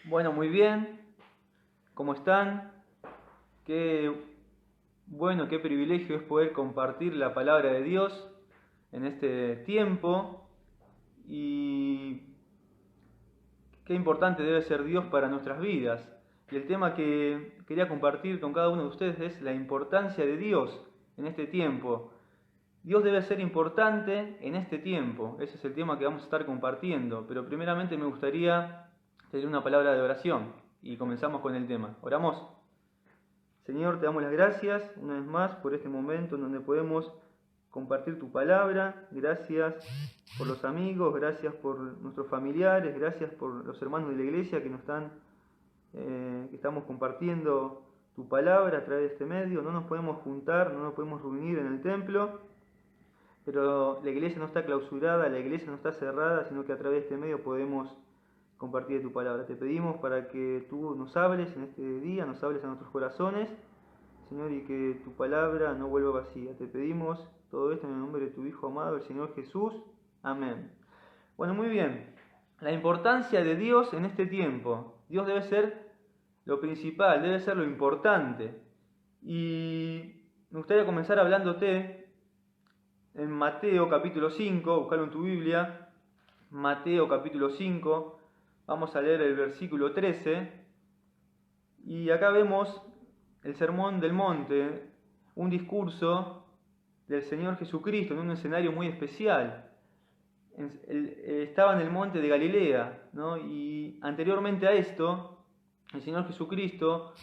Bueno, muy bien. ¿Cómo están? Qué bueno, qué privilegio es poder compartir la palabra de Dios en este tiempo y qué importante debe ser Dios para nuestras vidas. Y el tema que quería compartir con cada uno de ustedes es la importancia de Dios en este tiempo. Dios debe ser importante en este tiempo. Ese es el tema que vamos a estar compartiendo. Pero primeramente me gustaría tener una palabra de oración y comenzamos con el tema. ¿Oramos? Señor, te damos las gracias una vez más por este momento en donde podemos compartir tu palabra. Gracias por los amigos, gracias por nuestros familiares, gracias por los hermanos de la iglesia que que estamos compartiendo tu palabra a través de este medio. No nos podemos juntar, no nos podemos reunir en el templo, pero la iglesia no está clausurada, la iglesia no está cerrada, sino que a través de este medio podemos compartir tu palabra. Te pedimos para que tú nos hables en este día, nos hables a nuestros corazones, Señor, y que tu palabra no vuelva vacía. Te pedimos todo esto en el nombre de tu Hijo amado, el Señor Jesús. Amén. Bueno, muy bien. La importancia de Dios en este tiempo. Dios debe ser lo principal, debe ser lo importante. Y me gustaría comenzar hablándote en Mateo capítulo 5, buscarlo en tu Biblia. Mateo capítulo 5. Vamos a leer el versículo 13 y acá vemos el Sermón del Monte, un discurso del Señor Jesucristo en un escenario muy especial. Estaba en el monte de Galilea, ¿no? Y anteriormente a esto, el Señor Jesucristo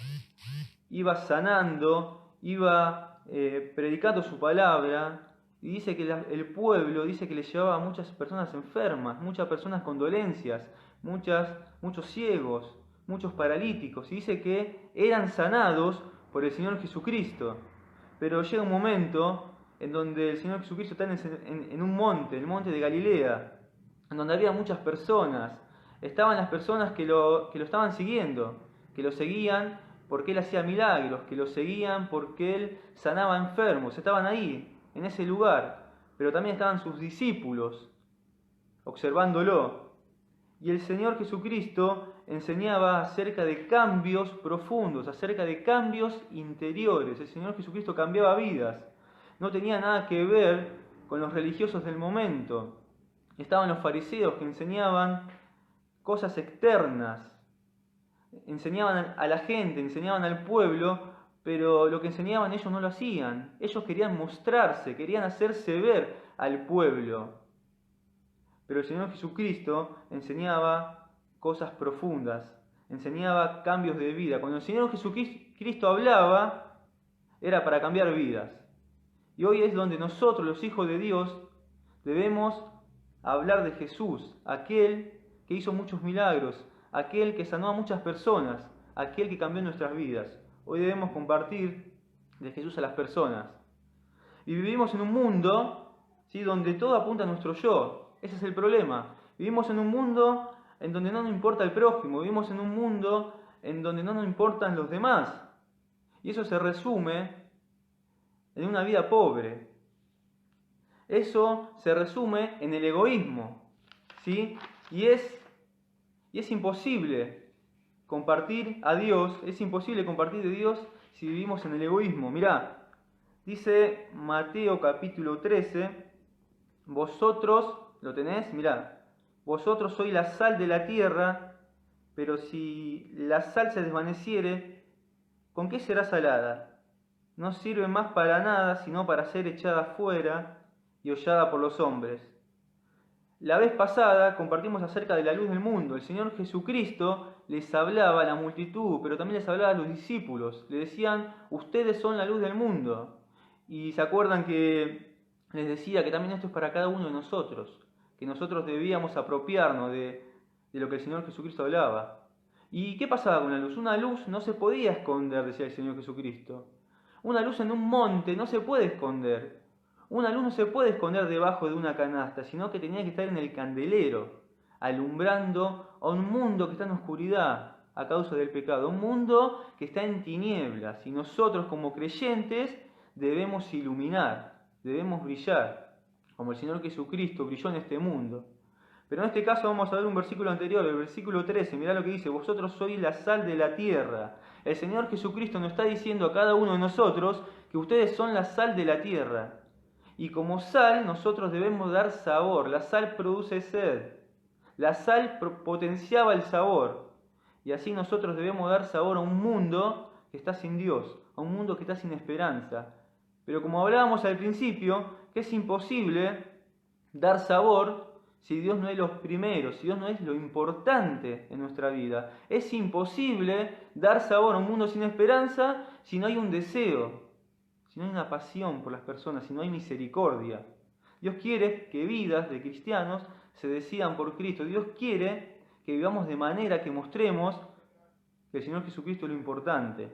iba sanando, iba predicando su palabra, y dice que el pueblo, dice que le llevaba a muchas personas enfermas, muchas personas con dolencias, muchos ciegos, muchos paralíticos, y dice que eran sanados por el Señor Jesucristo. Pero llega un momento en donde el Señor Jesucristo está en un monte, el monte de Galilea, en donde había muchas personas. Estaban las personas que lo estaban siguiendo, que lo seguían porque Él hacía milagros, que lo seguían porque Él sanaba enfermos, estaban ahí, en ese lugar. Pero también estaban sus discípulos, observándolo. Y el Señor Jesucristo enseñaba acerca de cambios profundos, acerca de cambios interiores. El Señor Jesucristo cambiaba vidas. No tenía nada que ver con los religiosos del momento. Estaban los fariseos que enseñaban cosas externas, enseñaban a la gente, enseñaban al pueblo, pero lo que enseñaban ellos no lo hacían. Ellos querían mostrarse, querían hacerse ver al pueblo. Pero el Señor Jesucristo enseñaba cosas profundas, enseñaba cambios de vida. Cuando el Señor Jesucristo hablaba, era para cambiar vidas. Y hoy es donde nosotros, los hijos de Dios, debemos hablar de Jesús, aquel que hizo muchos milagros, aquel que sanó a muchas personas, aquel que cambió nuestras vidas. Hoy debemos compartir de Jesús a las personas. Y vivimos en un mundo, ¿sí?, donde todo apunta a nuestro yo. Ese es el problema. Vivimos en un mundo en donde no nos importa el prójimo, vivimos en un mundo en donde no nos importan los demás. Y eso se resume en una vida pobre. Eso se resume en el egoísmo, ¿sí? Y es imposible compartir a Dios, es imposible compartir de Dios si vivimos en el egoísmo. Mirá, dice Mateo capítulo 13, vosotros, ¿lo tenés? Mirá, vosotros sois la sal de la tierra, pero si la sal se desvaneciere, ¿con qué será salada? No sirve más para nada, sino para ser echada fuera y hollada por los hombres. La vez pasada compartimos acerca de la luz del mundo. El Señor Jesucristo les hablaba a la multitud, pero también les hablaba a los discípulos. Le decían, ustedes son la luz del mundo. Y se acuerdan que les decía que también esto es para cada uno de nosotros, que nosotros debíamos apropiarnos de lo que el Señor Jesucristo hablaba. ¿Y qué pasaba con la luz? Una luz no se podía esconder, decía el Señor Jesucristo. Una luz en un monte no se puede esconder. Una luz no se puede esconder debajo de una canasta, sino que tenía que estar en el candelero, alumbrando a un mundo que está en oscuridad a causa del pecado, un mundo que está en tinieblas. Y nosotros como creyentes debemos iluminar, debemos brillar, como el Señor Jesucristo brilló en este mundo. Pero en este caso vamos a ver un versículo anterior, el versículo 13. Mirá lo que dice: vosotros sois la sal de la tierra. El Señor Jesucristo nos está diciendo a cada uno de nosotros que ustedes son la sal de la tierra. Y como sal nosotros debemos dar sabor. La sal produce sed. La sal potenciaba el sabor. Y así nosotros debemos dar sabor a un mundo que está sin Dios, a un mundo que está sin esperanza. Pero como hablábamos al principio, que es imposible dar sabor si Dios no es lo primero, si Dios no es lo importante en nuestra vida. Es imposible dar sabor a un mundo sin esperanza si no hay un deseo, si no hay una pasión por las personas, si no hay misericordia. Dios quiere que vidas de cristianos se decidan por Cristo. Dios quiere que vivamos de manera que mostremos que el Señor Jesucristo es lo importante.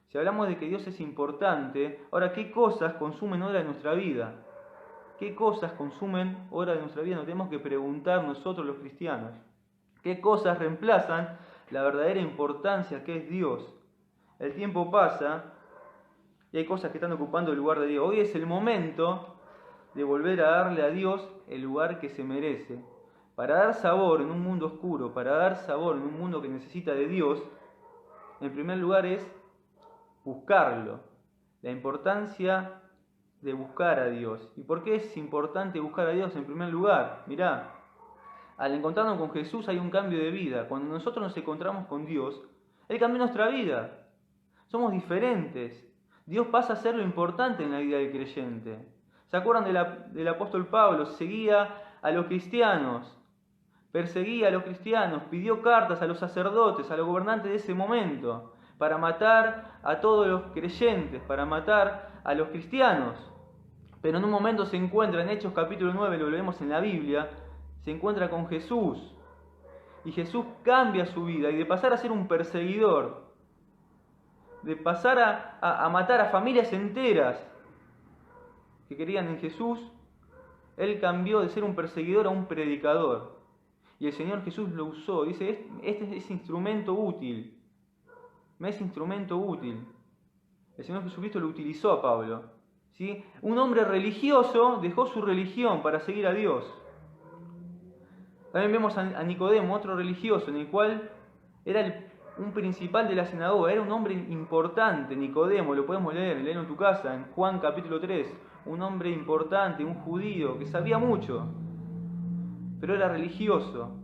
Si hablamos de que Dios es importante, ahora, ¿qué cosas consumen hora de nuestra vida? ¿Qué cosas consumen hora de nuestra vida? Nos tenemos que preguntar nosotros los cristianos. ¿Qué cosas reemplazan la verdadera importancia que es Dios? El tiempo pasa y hay cosas que están ocupando el lugar de Dios. Hoy es el momento de volver a darle a Dios el lugar que se merece. Para dar sabor en un mundo oscuro, para dar sabor en un mundo que necesita de Dios, en primer lugar es buscarlo. La importancia de buscar a Dios. ¿Y por qué es importante buscar a Dios en primer lugar? Mirá, al encontrarnos con Jesús hay un cambio de vida. Cuando nosotros nos encontramos con Dios, Él cambió nuestra vida. Somos diferentes. Dios pasa a ser lo importante en la vida del creyente. ¿Se acuerdan del apóstol Pablo? Seguía a los cristianos, perseguía a los cristianos, pidió cartas a los sacerdotes, a los gobernantes de ese momento, para matar a todos los creyentes, para matar a los cristianos. Pero en un momento se encuentra, en Hechos capítulo 9, lo leemos en la Biblia, se encuentra con Jesús. Y Jesús cambia su vida, y de pasar a ser un perseguidor, de pasar a matar a familias enteras que querían en Jesús, Él cambió de ser un perseguidor a un predicador. Y el Señor Jesús lo usó. Dice, este es instrumento útil. Me es instrumento útil. El Señor Jesucristo lo utilizó a Pablo. ¿Sí? Un hombre religioso dejó su religión para seguir a Dios. También vemos a Nicodemo, otro religioso, en el cual era un principal de la sinagoga. Era un hombre importante, Nicodemo, lo podemos leerlo en tu casa, en Juan capítulo 3. Un hombre importante, un judío que sabía mucho, pero era religioso.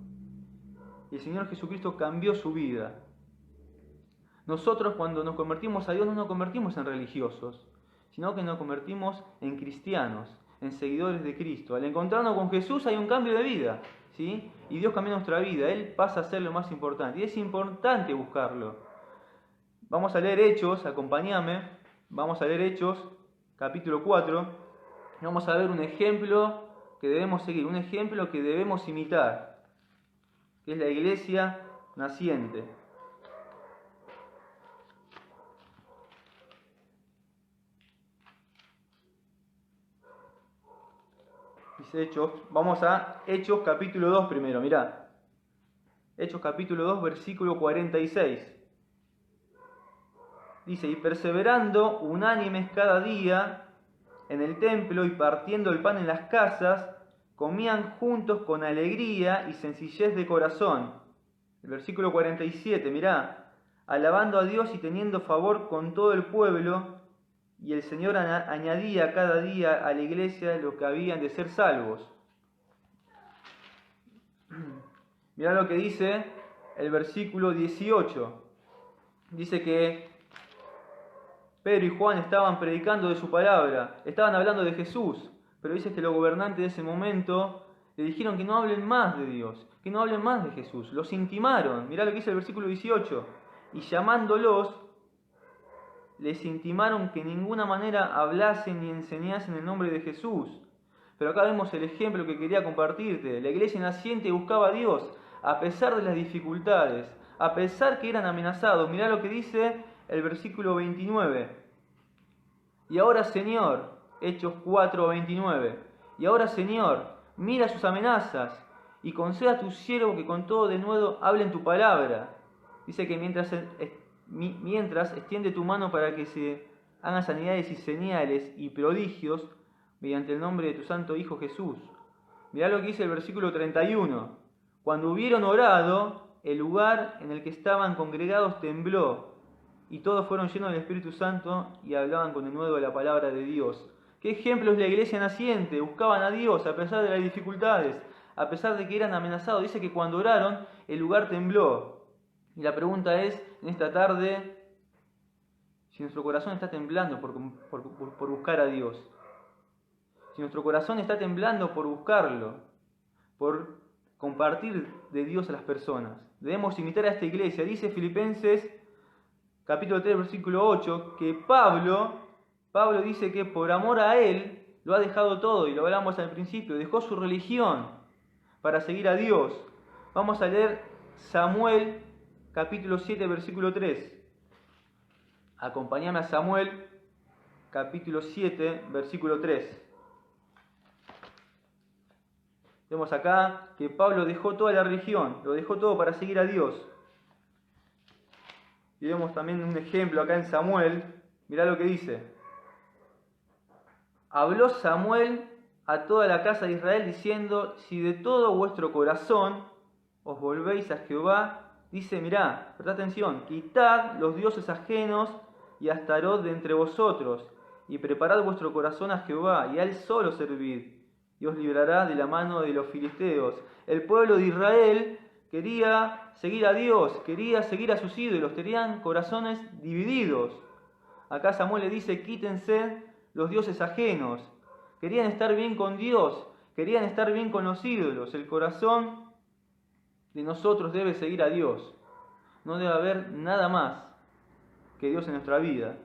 Y el Señor Jesucristo cambió su vida. Nosotros cuando nos convertimos a Dios no nos convertimos en religiosos, sino que nos convertimos en cristianos, en seguidores de Cristo. Al encontrarnos con Jesús hay un cambio de vida, ¿sí? Y Dios cambia nuestra vida, Él pasa a ser lo más importante. Y es importante buscarlo. Vamos a leer Hechos, acompáñame. Vamos a leer Hechos, capítulo 4. Y vamos a ver un ejemplo que debemos seguir, un ejemplo que debemos imitar, que es la iglesia naciente. Dice Hechos, vamos a Hechos capítulo 2 primero, mirá. Hechos capítulo 2, versículo 46. Dice, y perseverando unánimes cada día en el templo y partiendo el pan en las casas, comían juntos con alegría y sencillez de corazón. El versículo 47, mirá, alabando a Dios y teniendo favor con todo el pueblo, y el Señor añadía cada día a la iglesia los que habían de ser salvos. Mirá lo que dice el versículo 18. Dice que Pedro y Juan estaban predicando de su palabra, estaban hablando de Jesús, pero dice que los gobernantes de ese momento le dijeron que no hablen más de Dios, que no hablen más de Jesús. Los intimaron. Mirá lo que dice el versículo 18. Y llamándolos, les intimaron que en ninguna manera hablasen ni enseñasen el nombre de Jesús. Pero acá vemos el ejemplo que quería compartirte. La iglesia naciente buscaba a Dios a pesar de las dificultades, a pesar que eran amenazados. Mirá lo que dice el versículo 29. Y ahora, Señor, Hechos 4:29. Y ahora, Señor, mira sus amenazas y conceda a tu siervo que con todo denuedo hable en tu palabra. Dice que mientras extiende tu mano para que se hagan sanidades y señales y prodigios mediante el nombre de tu santo Hijo Jesús. Mirá lo que dice el versículo 31. Cuando hubieron orado, el lugar en el que estaban congregados tembló, y todos fueron llenos del Espíritu Santo y hablaban con denuedo de la palabra de Dios. ¿Qué ejemplo es la iglesia naciente? Buscaban a Dios a pesar de las dificultades, a pesar de que eran amenazados. Dice que cuando oraron, el lugar tembló. Y la pregunta es, en esta tarde, si nuestro corazón está temblando por buscar a Dios. Si nuestro corazón está temblando por buscarlo, por compartir de Dios a las personas. Debemos imitar a esta iglesia. Dice Filipenses capítulo 3, versículo 8, que Pablo dice que por amor a Él lo ha dejado todo, y lo hablamos al principio, dejó su religión para seguir a Dios. Vamos a leer Samuel capítulo 7, versículo 3. Acompáñame a Samuel capítulo 7, versículo 3. Vemos acá que Pablo dejó toda la religión, lo dejó todo para seguir a Dios. Y vemos también un ejemplo acá en Samuel. Mirá lo que dice. Habló Samuel a toda la casa de Israel diciendo, si de todo vuestro corazón os volvéis a Jehová, dice, mirá, prestad atención, quitad los dioses ajenos y a Astarot de entre vosotros, y preparad vuestro corazón a Jehová, y a Él solo servid, y os librará de la mano de los filisteos. El pueblo de Israel quería seguir a Dios, quería seguir a sus ídolos, tenían corazones divididos. Acá Samuel le dice, quítense los dioses ajenos. Querían estar bien con Dios, querían estar bien con los ídolos. El corazón de nosotros debe seguir a Dios. No debe haber nada más que Dios en nuestra vida.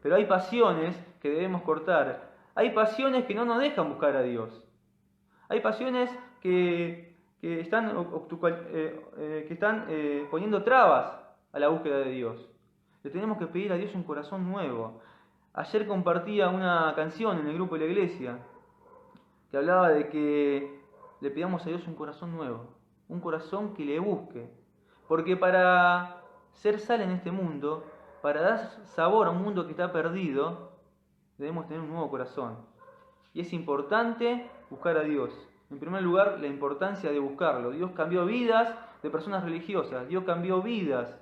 Pero hay pasiones que debemos cortar. Hay pasiones que no nos dejan buscar a Dios. Hay pasiones que están poniendo trabas a la búsqueda de Dios. Le tenemos que pedir a Dios un corazón nuevo. Ayer compartía una canción en el grupo de la iglesia que hablaba de que le pidamos a Dios un corazón nuevo, un corazón que le busque. Porque para ser sal en este mundo, para dar sabor a un mundo que está perdido, debemos tener un nuevo corazón. Y es importante buscar a Dios. En primer lugar, la importancia de buscarlo. Dios cambió vidas de personas religiosas. Dios cambió vidas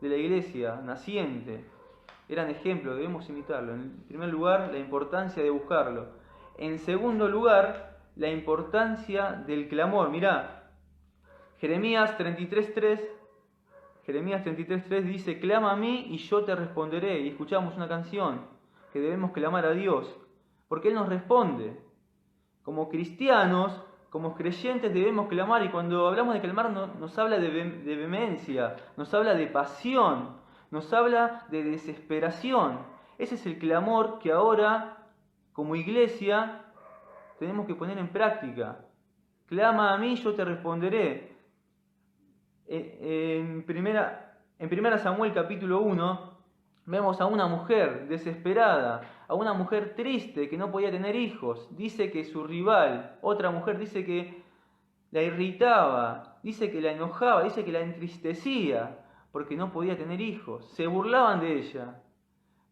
de la iglesia naciente. Eran ejemplos, debemos imitarlo. En primer lugar, la importancia de buscarlo. En segundo lugar, la importancia del clamor. Mirá, Jeremías 33:3 dice, clama a mí y yo te responderé. Y escuchamos una canción que debemos clamar a Dios, porque Él nos responde. Como cristianos, como creyentes debemos clamar, y cuando hablamos de clamar nos habla de vehemencia, nos habla de pasión, nos habla de desesperación. Ese es el clamor que ahora, como iglesia, tenemos que poner en práctica. Clama a mí, yo te responderé. En primera Samuel capítulo 1, vemos a una mujer desesperada, a una mujer triste que no podía tener hijos. Dice que su rival, otra mujer, dice que la irritaba, dice que la enojaba, dice que la entristecía porque no podía tener hijos. Se burlaban de ella.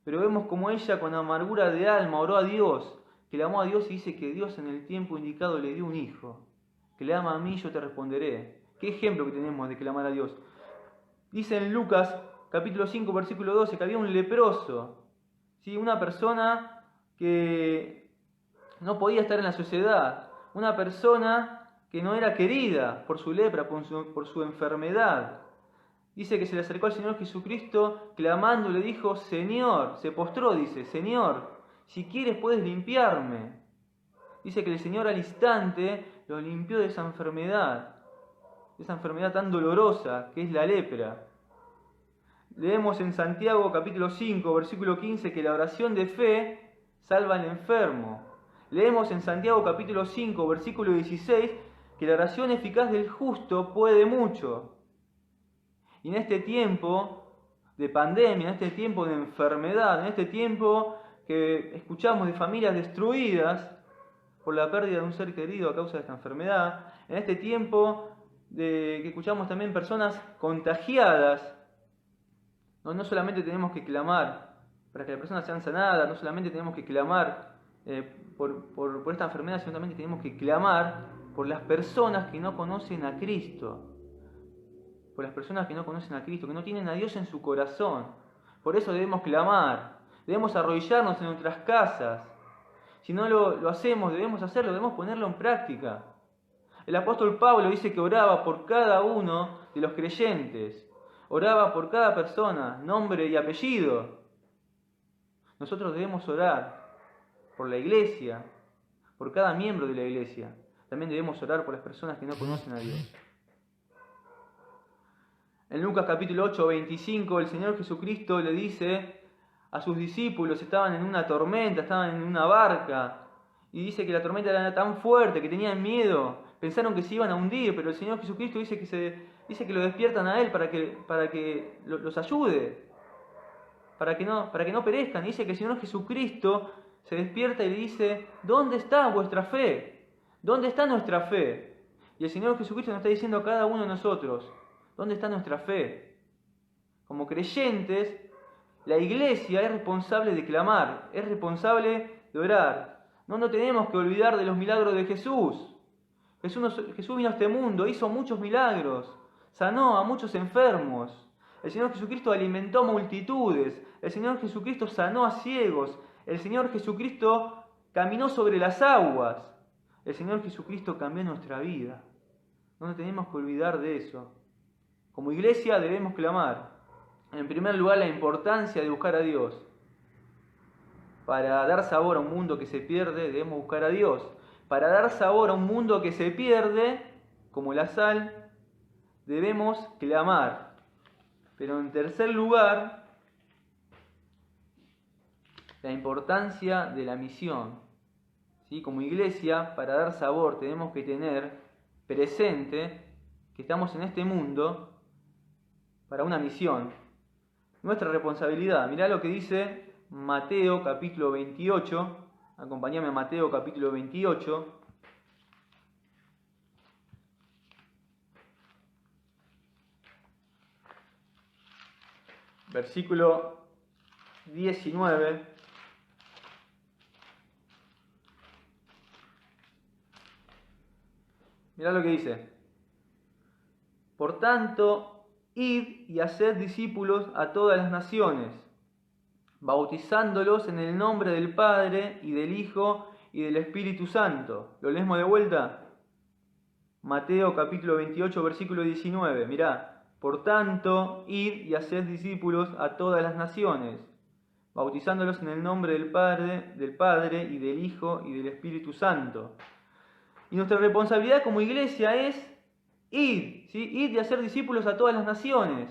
Pero vemos como ella con amargura de alma oró a Dios, clamó a Dios y dice que Dios en el tiempo indicado le dio un hijo. Clama a mí, yo te responderé. ¿Qué ejemplo que tenemos de clamar a Dios? Dice en Lucas capítulo 5, versículo 12, que había un leproso, ¿sí? Una persona que no podía estar en la sociedad, una persona que no era querida por su lepra, por su enfermedad. Dice que se le acercó al Señor Jesucristo, clamando, le dijo, Señor, se postró, dice, Señor, si quieres puedes limpiarme. Dice que el Señor al instante lo limpió de esa enfermedad tan dolorosa que es la lepra. Leemos en Santiago capítulo 5, versículo 15, que la oración de fe salva al enfermo. Leemos en Santiago capítulo 5, versículo 16, que la oración eficaz del justo puede mucho. Y en este tiempo de pandemia, en este tiempo de enfermedad, en este tiempo que escuchamos de familias destruidas por la pérdida de un ser querido a causa de esta enfermedad, en este tiempo que escuchamos también personas contagiadas, no solamente tenemos que clamar para que las personas sean sanadas, no solamente tenemos que clamar por esta enfermedad, sino también que tenemos que clamar por las personas que no conocen a Cristo. Por las personas que no conocen a Cristo, que no tienen a Dios en su corazón. Por eso debemos clamar, debemos arrodillarnos en nuestras casas. Si no lo hacemos, debemos hacerlo, debemos ponerlo en práctica. El apóstol Pablo dice que oraba por cada uno de los creyentes. Oraba por cada persona, nombre y apellido. Nosotros debemos orar por la iglesia, por cada miembro de la iglesia. También debemos orar por las personas que no conocen a Dios. En Lucas capítulo 8, 25, el Señor Jesucristo le dice a sus discípulos, estaban en una tormenta, estaban en una barca, y dice que la tormenta era tan fuerte que tenían miedo, pensaron que se iban a hundir, pero el Señor Jesucristo dice que lo despiertan a Él para que los ayude, para que no perezcan. Y dice que el Señor Jesucristo se despierta y le dice, ¿dónde está vuestra fe? ¿Dónde está nuestra fe? Y el Señor Jesucristo nos está diciendo a cada uno de nosotros, ¿dónde está nuestra fe? Como creyentes, la iglesia es responsable de clamar, es responsable de orar. No tenemos que olvidar de los milagros de Jesús. Jesús vino a este mundo, hizo muchos milagros, sanó a muchos enfermos. El Señor Jesucristo alimentó multitudes. El Señor Jesucristo sanó a ciegos. El Señor Jesucristo caminó sobre las aguas. El Señor Jesucristo cambió nuestra vida. No tenemos que olvidar de eso. Como iglesia debemos clamar, en primer lugar, la importancia de buscar a Dios. Para dar sabor a un mundo que se pierde, debemos buscar a Dios. Para dar sabor a un mundo que se pierde, como la sal, debemos clamar. Pero en tercer lugar, la importancia de la misión. ¿Sí? Como iglesia, para dar sabor, tenemos que tener presente que estamos en este mundo para una misión. Nuestra responsabilidad. Mirá lo que dice Mateo capítulo 28. Acompáñame a Mateo capítulo 28. Versículo 19. Mirá lo que dice. Por tanto, id y haced discípulos a todas las naciones, bautizándolos en el nombre del Padre y del Hijo y del Espíritu Santo. ¿Lo leemos de vuelta? Mateo capítulo 28, versículo 19. Mirá, por tanto, id y haced discípulos a todas las naciones, bautizándolos en el nombre del Padre y del Hijo y del Espíritu Santo. Y nuestra responsabilidad como iglesia es id, ¿sí? Id y hacer discípulos a todas las naciones.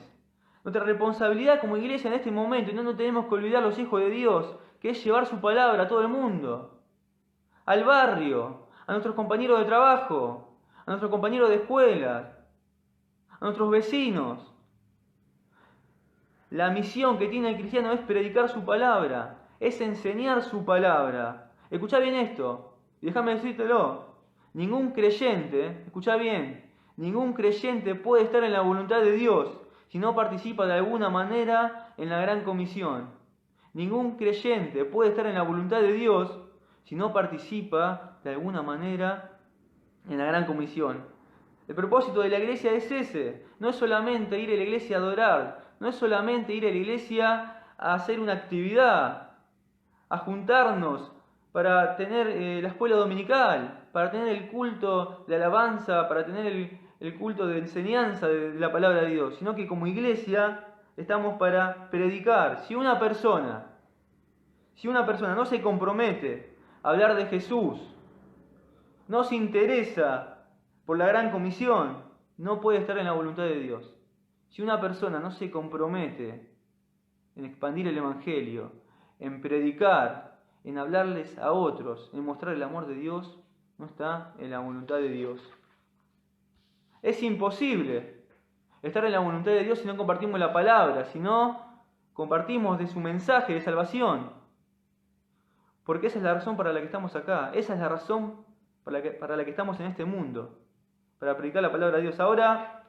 Nuestra responsabilidad como iglesia en este momento, y no tenemos que olvidar los hijos de Dios, que es llevar su palabra a todo el mundo, al barrio, a nuestros compañeros de trabajo, a nuestros compañeros de escuela, a nuestros vecinos. La misión que tiene el cristiano es predicar su palabra, es enseñar su palabra. Escuchá bien esto, y déjame decírtelo. Ningún creyente, escuchá bien, ningún creyente puede estar en la voluntad de Dios si no participa de alguna manera en la gran comisión. Ningún creyente puede estar en la voluntad de Dios si no participa de alguna manera en la gran comisión. El propósito de la iglesia es ese. No es solamente ir a la iglesia a adorar, no es solamente ir a la iglesia a hacer una actividad, a juntarnos para tener la escuela dominical, para tener el culto de alabanza, para tener el culto de enseñanza de la palabra de Dios, sino que como iglesia estamos para predicar. Si una persona no se compromete a hablar de Jesús, no se interesa por la gran comisión, no puede estar en la voluntad de Dios. Si una persona no se compromete en expandir el Evangelio, en predicar, en hablarles a otros, en mostrar el amor de Dios, no está en la voluntad de Dios. Es imposible estar en la voluntad de Dios si no compartimos la palabra, si no compartimos de su mensaje de salvación. Porque esa es la razón para la que estamos acá, esa es la razón para la que estamos en este mundo, para predicar la palabra de Dios. Ahora,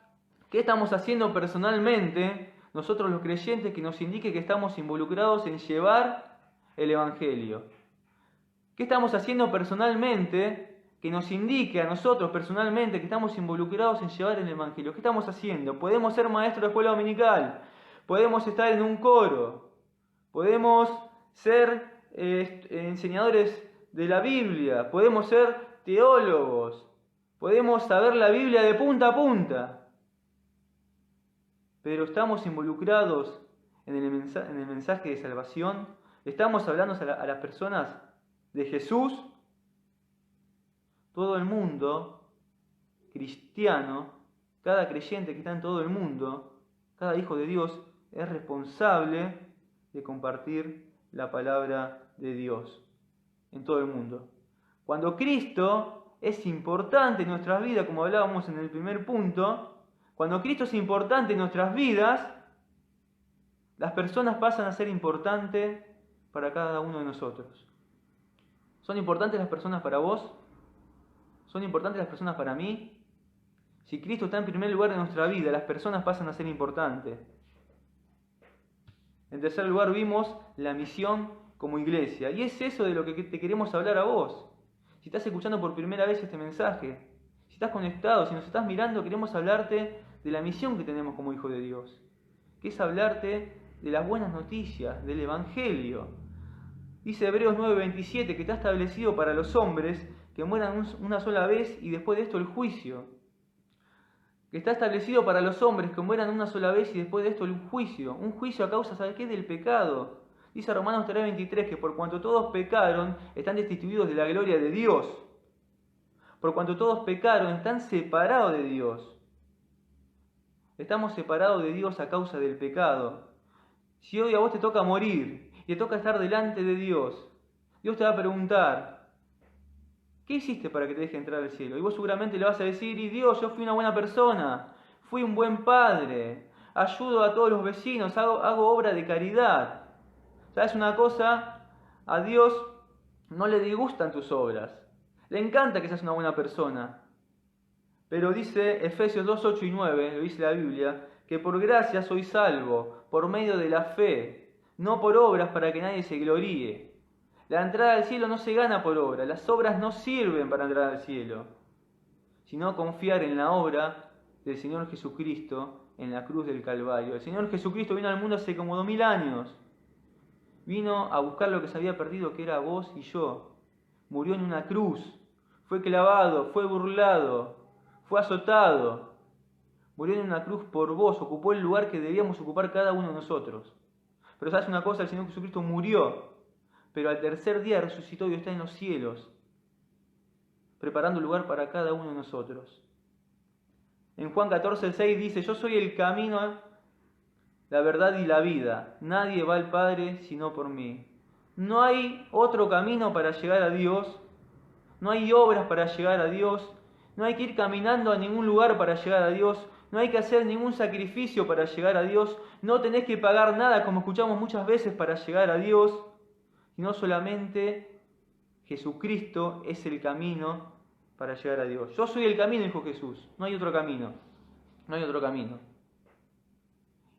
¿qué estamos haciendo personalmente nosotros los creyentes que nos indique que estamos involucrados en llevar el Evangelio? ¿Qué estamos haciendo personalmente que nos indique a nosotros personalmente que estamos involucrados en llevar el Evangelio? ¿Qué estamos haciendo? Podemos ser maestros de escuela dominical, podemos estar en un coro, podemos ser enseñadores de la Biblia, podemos ser teólogos, podemos saber la Biblia de punta a punta, pero estamos involucrados en el mensaje de salvación, estamos hablando a las personas de Jesús. Todo el mundo cristiano, cada creyente que está en todo el mundo, cada hijo de Dios es responsable de compartir la palabra de Dios en todo el mundo. Cuando Cristo es importante en nuestras vidas, como hablábamos en el primer punto, cuando Cristo es importante en nuestras vidas, las personas pasan a ser importantes para cada uno de nosotros. ¿Son importantes las personas para vos? ¿Son importantes las personas para mí? Si Cristo está en primer lugar de nuestra vida, las personas pasan a ser importantes. En tercer lugar, vimos la misión como iglesia. Y es eso de lo que te queremos hablar a vos. Si estás escuchando por primera vez este mensaje, si estás conectado, si nos estás mirando, queremos hablarte de la misión que tenemos como hijo de Dios, que es hablarte de las buenas noticias, del Evangelio. Dice Hebreos 9:27 que está establecido para los hombres que mueran una sola vez y después de esto el juicio. Que está establecido para los hombres que mueran una sola vez y después de esto el juicio. Un juicio a causa, ¿sabe qué? Del pecado. Dice Romanos 3:23 que por cuanto todos pecaron, están destituidos de la gloria de Dios. Por cuanto todos pecaron, están separados de Dios. Estamos separados de Dios a causa del pecado. Si hoy a vos te toca morir y te toca estar delante de Dios, Dios te va a preguntar, ¿qué hiciste para que te deje entrar al cielo? Y vos seguramente le vas a decir, y Dios, yo fui una buena persona, fui un buen padre, ayudo a todos los vecinos, hago obra de caridad. ¿Sabes una cosa? A Dios no le disgustan tus obras. Le encanta que seas una buena persona. Pero dice Efesios 2, 8 y 9, lo dice la Biblia, que por gracia soy salvo, por medio de la fe, no por obras para que nadie se gloríe. La entrada al cielo no se gana por obra, las obras no sirven para entrar al cielo, sino confiar en la obra del Señor Jesucristo en la cruz del Calvario. El Señor Jesucristo vino al mundo hace como 2000 años. Vino a buscar lo que se había perdido, que era vos y yo. Murió en una cruz, fue clavado, fue burlado, fue azotado. Murió en una cruz por vos, ocupó el lugar que debíamos ocupar cada uno de nosotros. Pero ¿sabes una cosa? El Señor Jesucristo murió, pero al tercer día resucitó y está en los cielos, preparando lugar para cada uno de nosotros. En Juan 14:6 dice, yo soy el camino, la verdad y la vida. Nadie va al Padre sino por mí. No hay otro camino para llegar a Dios, no hay obras para llegar a Dios, no hay que ir caminando a ningún lugar para llegar a Dios, no hay que hacer ningún sacrificio para llegar a Dios, no tenés que pagar nada como escuchamos muchas veces para llegar a Dios, sino solamente Jesucristo es el camino para llegar a Dios. Yo soy el camino, dijo Jesús, no hay otro camino, no hay otro camino.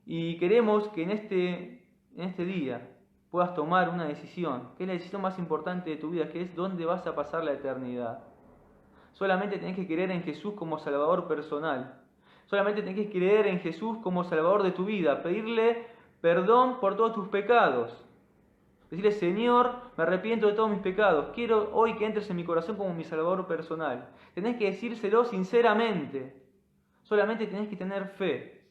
Y queremos que en este día puedas tomar una decisión, que es la decisión más importante de tu vida, que es dónde vas a pasar la eternidad. Solamente tenés que creer en Jesús como Salvador personal. Solamente tenés que creer en Jesús como Salvador de tu vida, pedirle perdón por todos tus pecados. Decirle, Señor, me arrepiento de todos mis pecados, quiero hoy que entres en mi corazón como mi Salvador personal. Tenés que decírselo sinceramente, solamente tenés que tener fe.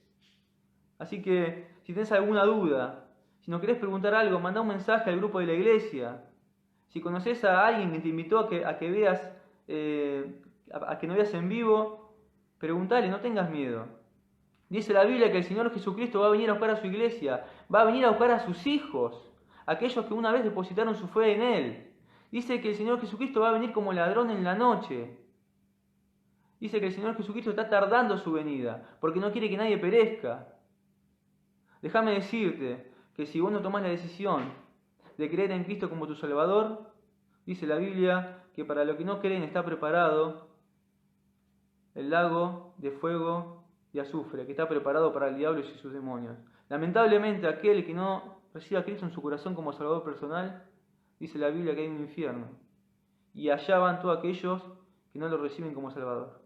Así que, si tenés alguna duda, si no querés preguntar algo, mandá un mensaje al grupo de la iglesia. Si conoces a alguien que te invitó a que veas, a que no veas en vivo, preguntale, no tengas miedo. Dice la Biblia que el Señor Jesucristo va a venir a buscar a su iglesia, va a venir a buscar a sus hijos, aquellos que una vez depositaron su fe en Él. Dice que el Señor Jesucristo va a venir como ladrón en la noche. Dice que el Señor Jesucristo está tardando su venida, porque no quiere que nadie perezca. Déjame decirte que si vos no tomás la decisión de creer en Cristo como tu Salvador, dice la Biblia que para los que no creen está preparado el lago de fuego y azufre, que está preparado para el diablo y sus demonios. Lamentablemente, aquel que no reciba a Cristo en su corazón como Salvador personal, dice la Biblia que hay un infierno. y allá van todos aquellos que no lo reciben como Salvador.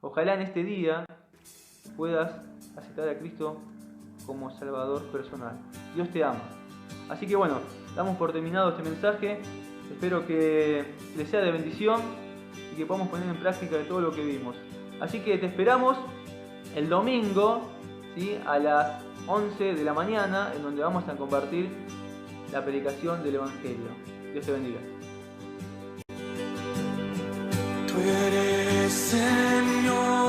Ojalá en este día puedas aceptar a Cristo como Salvador personal. Dios te ama. Así que bueno, damos por terminado este mensaje. Espero que les sea de bendición y que podamos poner en práctica de todo lo que vimos. Así que te esperamos el domingo, ¿sí?, a las 11 de la mañana, en donde vamos a compartir la predicación del Evangelio. Dios te bendiga. Tú eres Señor.